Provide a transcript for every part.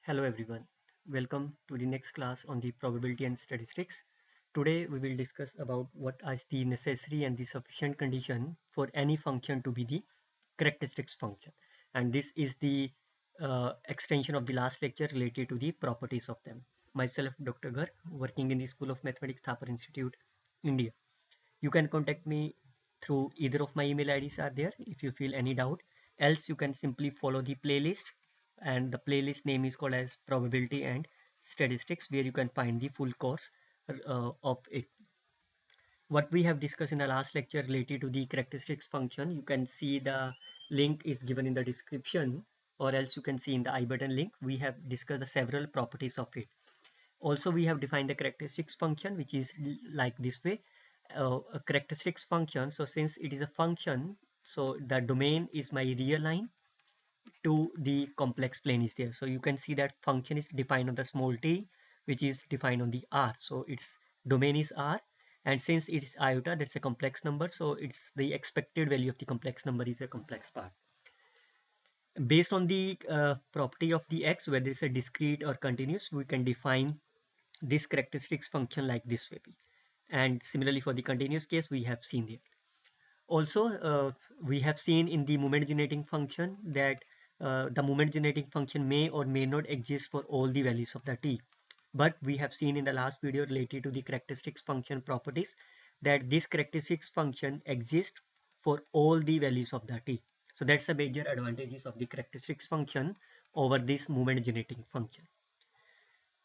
Hello everyone, welcome to the next class on the probability and statistics. Today we will discuss about what is the necessary and the sufficient condition for any function to be the characteristics function, and this is the extension of the last lecture related to the properties of them. Myself Dr. Garg, working in the School of Mathematics, Thapar Institute, India. You can contact me through either of my email IDs are there if you feel any doubt. Else you can simply follow the playlist, and the playlist name is called as probability and statistics, where you can find the full course of it. What we have discussed in the last lecture related to the characteristics function, you can see the link is given in the description, or else you can see in the I button link. We have discussed the several properties of it. Also, we have defined the characteristics function, which is like this way. A characteristics function, so since it is a function, so the domain is my real line to the complex plane is there. So you can see that function is defined on the small t, which is defined on the r. So its domain is r, and since it's iota, that's a complex number, so it's the expected value of the complex number is a complex part. Based on the property of the x, whether it's a discrete or continuous, we can define this characteristics function like this way. And similarly for the continuous case, we have seen here. Also, we have seen in the moment generating function that the moment generating function may or may not exist for all the values of the t. But we have seen in the last video related to the characteristics function properties that this characteristics function exists for all the values of the t. So that's the major advantages of the characteristics function over this moment generating function.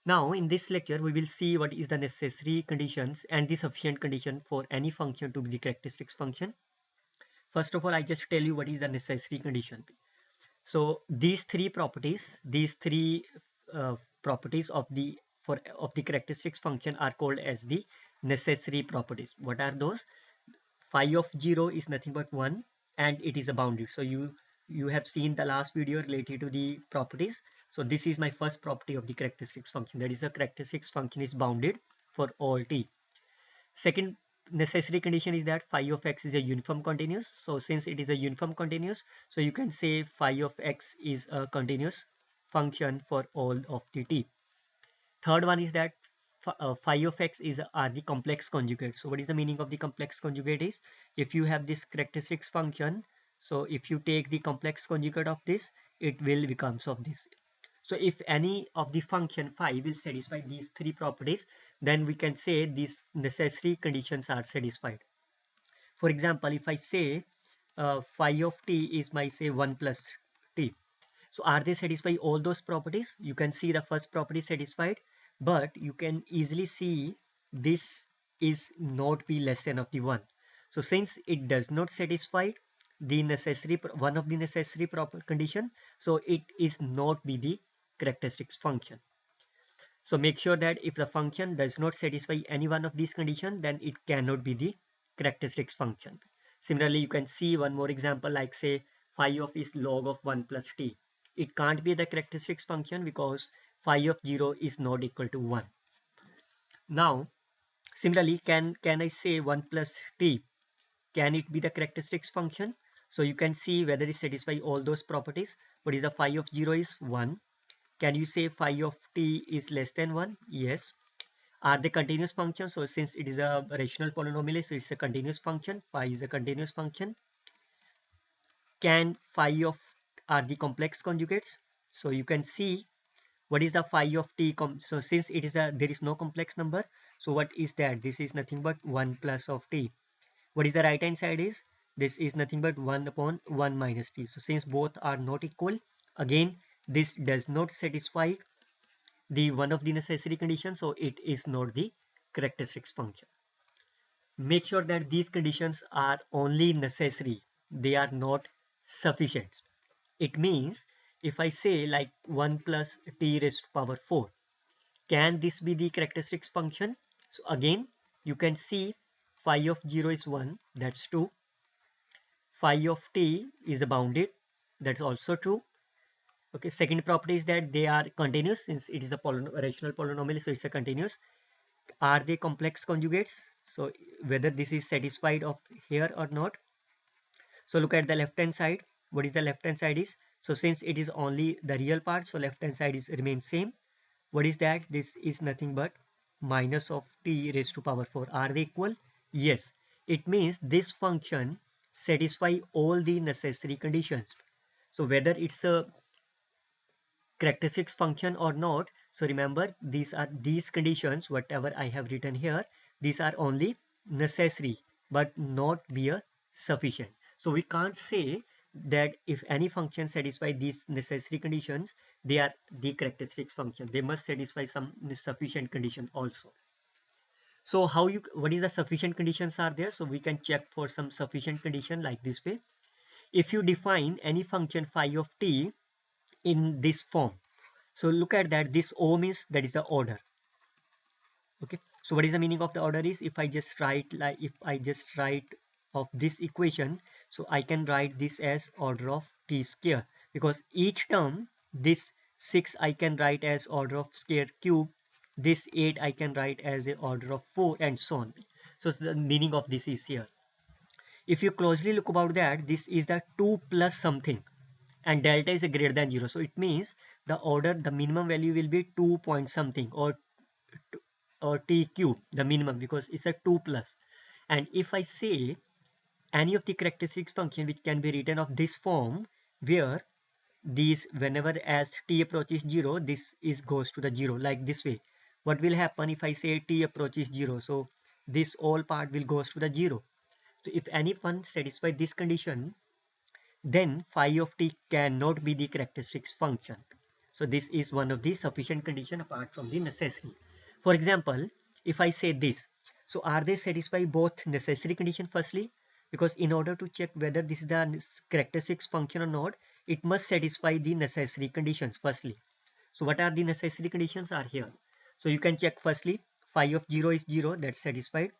Now in this lecture we will see what is the necessary conditions and the sufficient condition for any function to be the characteristics function. First of all, I just tell you what is the necessary condition. So these three properties, properties of the characteristics function are called as the necessary properties. What are those? Phi of 0 is nothing but 1, and it is a boundary. So you have seen the last video related to the properties. So this is my first property of the characteristics function, that is the characteristics function is bounded for all t. Second necessary condition is that phi of x is a uniform continuous. So since it is a uniform continuous, so you can say phi of x is a continuous function for all of the t. Third one is that phi of x are the complex conjugate. So what is the meaning of the complex conjugate is, if you have this characteristics function, so if you take the complex conjugate of this, it will becomes of this. So if any of the function phi will satisfy these three properties, then we can say these necessary conditions are satisfied. For example, if I say phi of t is my say 1 plus t. So are they satisfy all those properties? You can see the first property satisfied, but you can easily see this is not be less than of the 1. So since it does not satisfy the necessary one of the necessary proper condition, so it is not be the characteristics function. So make sure that if the function does not satisfy any one of these conditions, then it cannot be the characteristics function. Similarly, you can see one more example, like say phi of is log of 1 plus t. It can't be the characteristics function because phi of 0 is not equal to 1. Now similarly, can I say 1 plus t, can it be the characteristics function? So you can see whether it satisfy all those properties. What is the phi of 0 is 1. Can you say phi of t is less than 1? Yes. Are they continuous functions? So since it is a rational polynomial, so it's a continuous function. Phi is a continuous function. Can phi of are the complex conjugates? So you can see what is the phi of t. So since it is there is no complex number, so what is that? This is nothing but 1 plus of t. What is the right hand side is? This is nothing but 1 upon 1 minus t. So since both are not equal, again this does not satisfy the one of the necessary conditions, so it is not the characteristics function. Make sure that these conditions are only necessary, they are not sufficient. It means if I say like 1 plus t raised to power 4, can this be the characteristics function? So again you can see phi of 0 is 1, that's true. Phi of t is bounded, that's also true. Okay, second property is that they are continuous, since it is a rational polynomial, so it's a continuous. Are they complex conjugates? So whether this is satisfied of here or not. So look at the left hand side. What is the left hand side is? So since it is only the real part, so left hand side is remain same. What is that? This is nothing but minus of t raised to power 4. Are they equal? Yes. It means this function satisfy all the necessary conditions. So whether it's a characteristics function or not, so remember these are these conditions whatever I have written here, these are only necessary but not be a sufficient. So we can't say that if any function satisfy these necessary conditions, they are the characteristics function. They must satisfy some sufficient condition also. So how you, what is the sufficient conditions are there? So we can check for some sufficient condition like this way. If you define any function phi of t in this form, so look at that, this O means that is the order. Okay, so what is the meaning of the order is, if I just write like, if I just write of this equation, so I can write this as order of t square, because each term, this 6 I can write as order of square cube, this 8 I can write as a order of 4, and so on. So the meaning of this is here. If you closely look about that, this is the 2 plus something, and delta is a greater than 0, so it means the order, the minimum value will be 2 point something, or t cube, the minimum, because it's a 2 plus. And if I say any of the characteristics function which can be written of this form, where these, whenever as t approaches 0, this is goes to the 0, like this way, what will happen if I say t approaches 0? So this all part will goes to the 0. So if any one satisfy this condition, then phi of t cannot be the characteristics function. So this is one of the sufficient condition apart from the necessary. For example, if I say this, so are they satisfy both necessary condition firstly? Because in order to check whether this is the characteristics function or not, it must satisfy the necessary conditions firstly. So what are the necessary conditions are here. So you can check firstly, phi of 0 is 0, that's satisfied.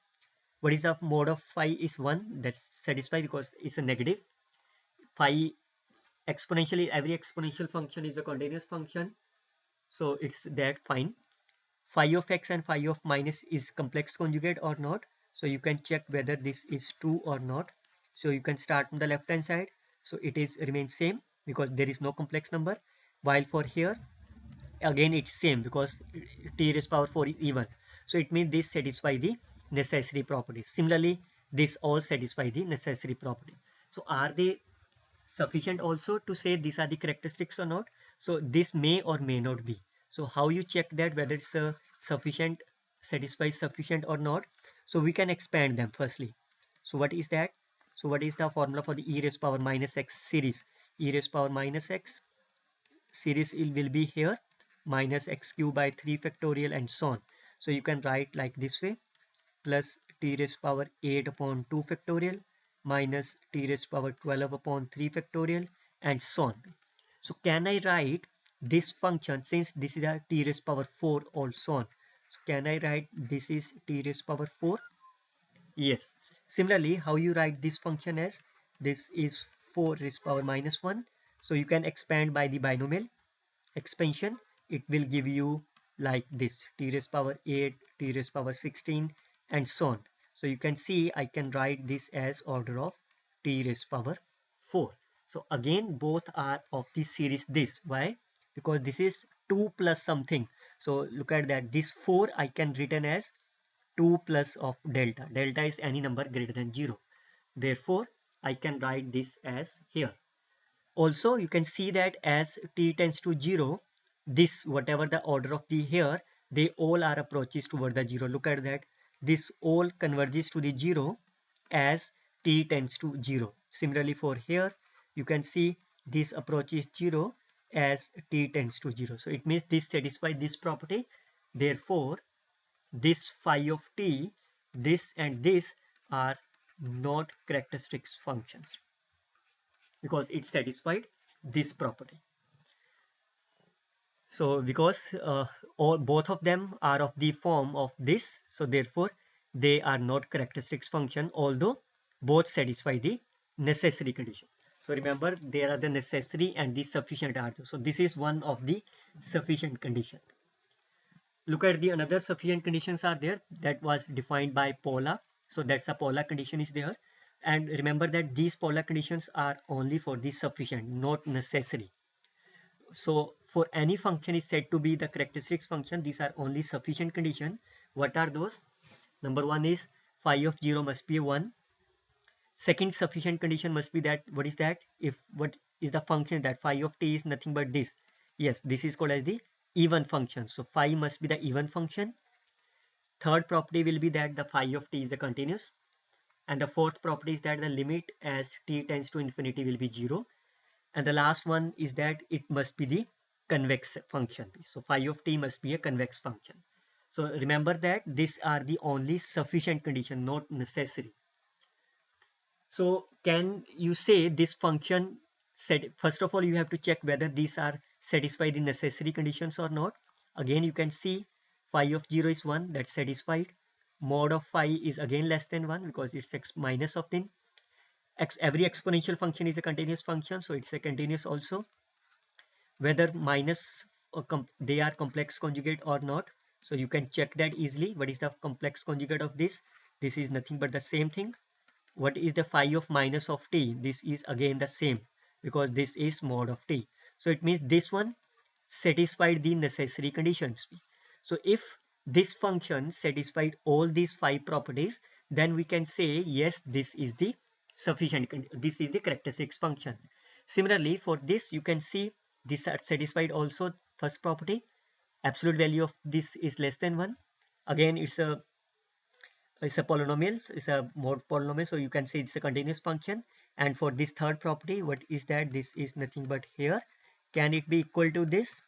What is the mode of phi is 1, that's satisfied because it's a negative. Phi exponentially, every exponential function is a continuous function, so it's that fine. Phi of x and phi of minus is complex conjugate or not, so you can check whether this is true or not. So you can start from the left hand side, so it is remains same because there is no complex number, while for here again it's same because t raised power 4 is even, so it means this satisfy the necessary properties. Similarly, this all satisfy the necessary properties. So are they sufficient also to say these are the characteristics or not? So this may or may not be. So how you check that whether it's sufficient, satisfies sufficient or not? So we can expand them firstly. So what is that? So what is the formula for the e raised power minus x series? E raised power minus x series will be here, minus x cube by 3 factorial and so on. So you can write like this way, plus t raised power 8 upon 2 factorial minus t raised power 12 upon 3 factorial and so on. So can I write this function, since this is a t raised power 4 also on, so can I write this is t raised power 4? Yes. Similarly, how you write this function as, this is 4 raised power minus 1, so you can expand by the binomial expansion. It will give you like this, t raised power 8, t raised power 16 and so on. So you can see I can write this as order of t raised power 4. So again both are of the series this. Why? Because this is 2 plus something. So look at that, this 4 I can written as 2 plus of delta. Delta is any number greater than 0. Therefore I can write this as here. Also you can see that as t tends to 0, this whatever the order of the here, they all are approaches toward the 0. Look at that, this all converges to the 0 as t tends to 0. Similarly for here you can see this approaches 0 as t tends to 0. So it means this satisfies this property. Therefore this phi of t, this and this are not characteristics functions because it satisfied this property. So because all both of them are of the form of this, so therefore they are not characteristics function, although both satisfy the necessary condition. So remember, there are the necessary and the sufficient also. So this is one of the sufficient condition. Look at the another sufficient conditions are there that was defined by Paula. So that's a Paula condition is there. And remember that these polar conditions are only for the sufficient, not necessary. So for any function is said to be the characteristics function, these are only sufficient condition. What are those? Number one is phi of 0 must be 1. Second sufficient condition must be that, what is that? If what is the function that phi of t is nothing but this. Yes, this is called as the even function. So phi must be the even function. Third property will be that the phi of t is a continuous. And the fourth property is that the limit as t tends to infinity will be 0. And the last one is that it must be the convex function. So phi of t must be a convex function. So remember that these are the only sufficient condition, not necessary. So can you say this function set? First of all, you have to check whether these are satisfy the necessary conditions or not. Again, you can see phi of 0 is 1, that's satisfied. Mod of phi is again less than 1 because it's x minus of the every exponential function is a continuous function, so it's a continuous also. Whether minus they are complex conjugate or not, so you can check that easily. What is the complex conjugate of this? This is nothing but the same thing. What is the phi of minus of t? This is again the same because this is mod of t. So it means this one satisfied the necessary conditions. So if this function satisfied all these 5 properties, then we can say yes, this is the sufficient, this is the characteristics function. Similarly, for this you can see this are satisfied also first property, absolute value of this is less than 1. Again, it's a polynomial, it's a mod polynomial, so you can say it's a continuous function. And for this third property, what is that? This is nothing but here. Can it be equal to this?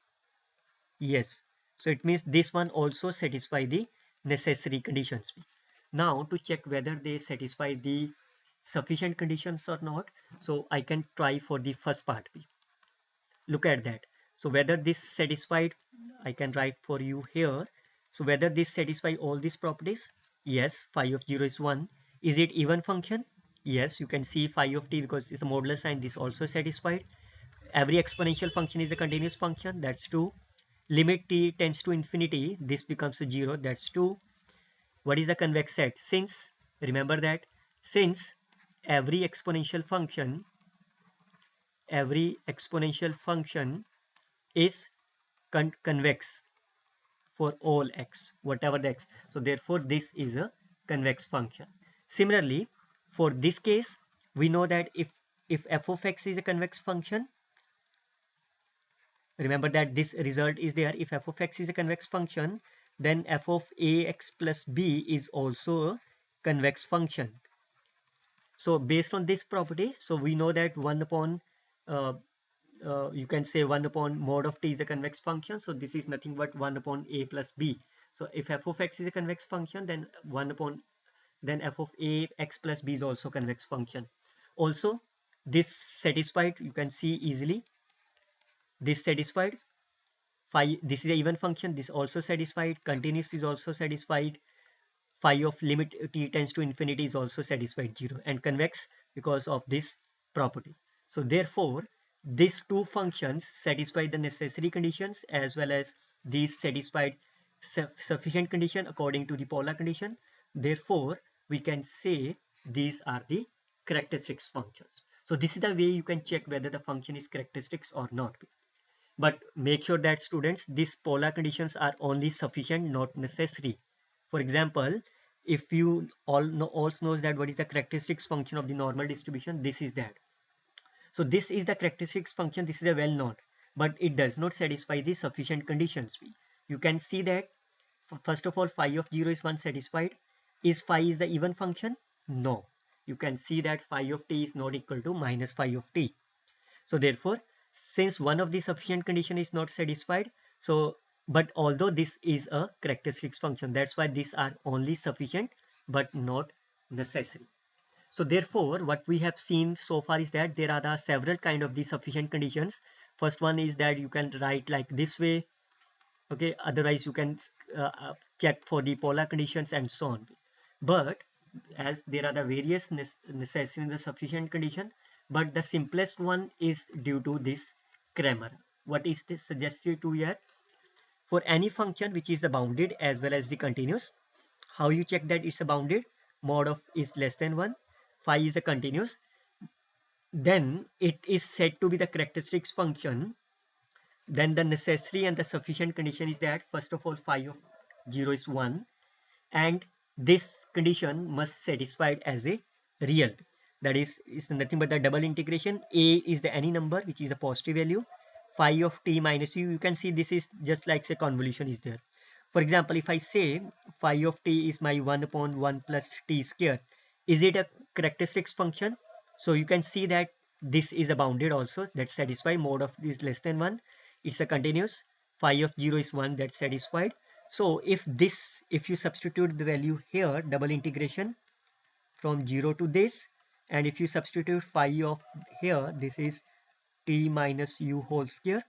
Yes. So it means this one also satisfy the necessary conditions. Now to check whether they satisfy the sufficient conditions or not, so I can try for the first part. Look at that. So whether this satisfied, I can write for you here. So whether this satisfy all these properties? Yes, phi of 0 is 1. Is it even function? Yes, you can see phi of t because it's a modular sign, this also satisfied. Every exponential function is a continuous function, that's 2. Limit t tends to infinity, this becomes a 0, that's 2. What is a convex set? Since, remember that, since every exponential function is convex for all x, whatever the x. So therefore this is a convex function. Similarly, for this case, we know that if f of x is a convex function, remember that this result is there. If f of x is a convex function, then f of ax plus b is also a convex function. So based on this property, so we know that 1 upon uh, you can say 1 upon mod of t is a convex function. So this is nothing but 1 upon a plus b. So if f of x is a convex function, then f of a x plus b is also convex function. Also, this satisfied, you can see easily. This satisfied. Phi, this is a even function. This also satisfied. Continuous is also satisfied. Phi of limit t tends to infinity is also satisfied 0, and convex because of this property. So therefore these two functions satisfy the necessary conditions as well as these satisfied sufficient condition according to the polar condition. Therefore we can say these are the characteristics functions. So this is the way you can check whether the function is characteristics or not. But make sure that students, these polar conditions are only sufficient, not necessary. For example, if you also knows that what is the characteristics function of the normal distribution, this is that. So this is the characteristics function, this is a well known, but it does not satisfy the sufficient conditions. You can see that first of all phi of 0 is 1 satisfied. Is phi is the even function? No. You can see that phi of t is not equal to minus phi of t. So therefore, since one of the sufficient condition is not satisfied, so but although this is a characteristics function, that's why these are only sufficient but not necessary. So therefore, what we have seen so far is that there are the several kind of the sufficient conditions. First one is that you can write like this way. Okay, otherwise you can check for the polar conditions and so on. But as there are the various necessary and the sufficient condition, but the simplest one is due to this Kramer. What is this suggested to here? For any function which is the bounded as well as the continuous, how you check that it's a bounded? Mod of is less than 1. phi is a continuous, then it is said to be the characteristics function. Then the necessary and the sufficient condition is that first of all phi of 0 is 1, and this condition must satisfied as a real. That is nothing but the double integration. A is the any number which is a positive value. Phi of t minus u, you can see this is just like a convolution is there. For example, if I say phi of t is my 1 upon 1 plus t square, is it a characteristics function? So you can see that this is a bounded also, that satisfy mode of is less than 1. It's a continuous. Phi of 0 is 1, that's satisfied. So if you substitute the value here, double integration from 0 to this, and if you substitute phi of here, this is t minus u whole square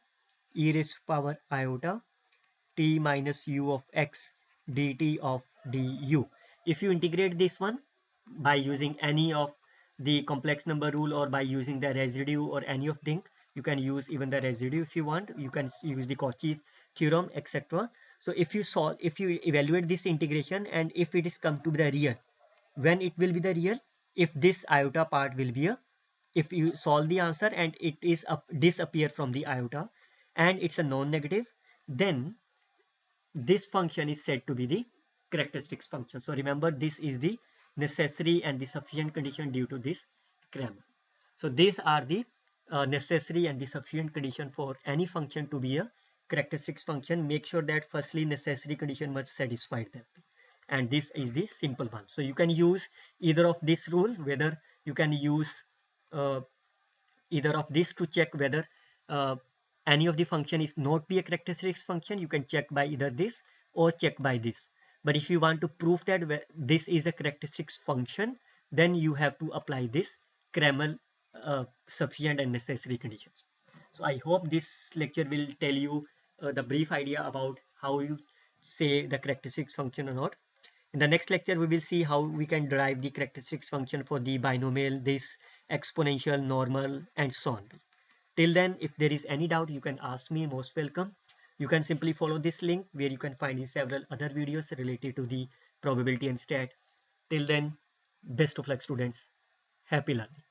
e raised to power iota t minus u of x dt of du. If you integrate this one by using any of the complex number rule or by using the residue or any of them, you can use even the residue if you want. You can use the Cauchy theorem, etc. So if you evaluate this integration, and if it is come to the real, when it will be the real, if this iota part will be a, if you solve the answer and it is disappear from the iota and it's a non-negative, then this function is said to be the characteristics function. So remember, this is the necessary and the sufficient condition due to this grammar. So these are the necessary and the sufficient condition for any function to be a characteristics function. Make sure that firstly necessary condition must satisfy them, and this is the simple one. So you can use either of this rule, whether you can use uh, either of these to check whether any of the function is not be a characteristics function. You can check by either this or check by this. But if you want to prove that this is a characteristics function, then you have to apply this Cramer sufficient and necessary conditions. So I hope this lecture will tell you the brief idea about how you say the characteristics function or not. In the next lecture, we will see how we can derive the characteristics function for the binomial, this exponential, normal, and so on. Till then, if there is any doubt, you can ask me, most welcome. You can simply follow this link where you can find several other videos related to the probability and stat. Till then, best of luck students. Happy learning.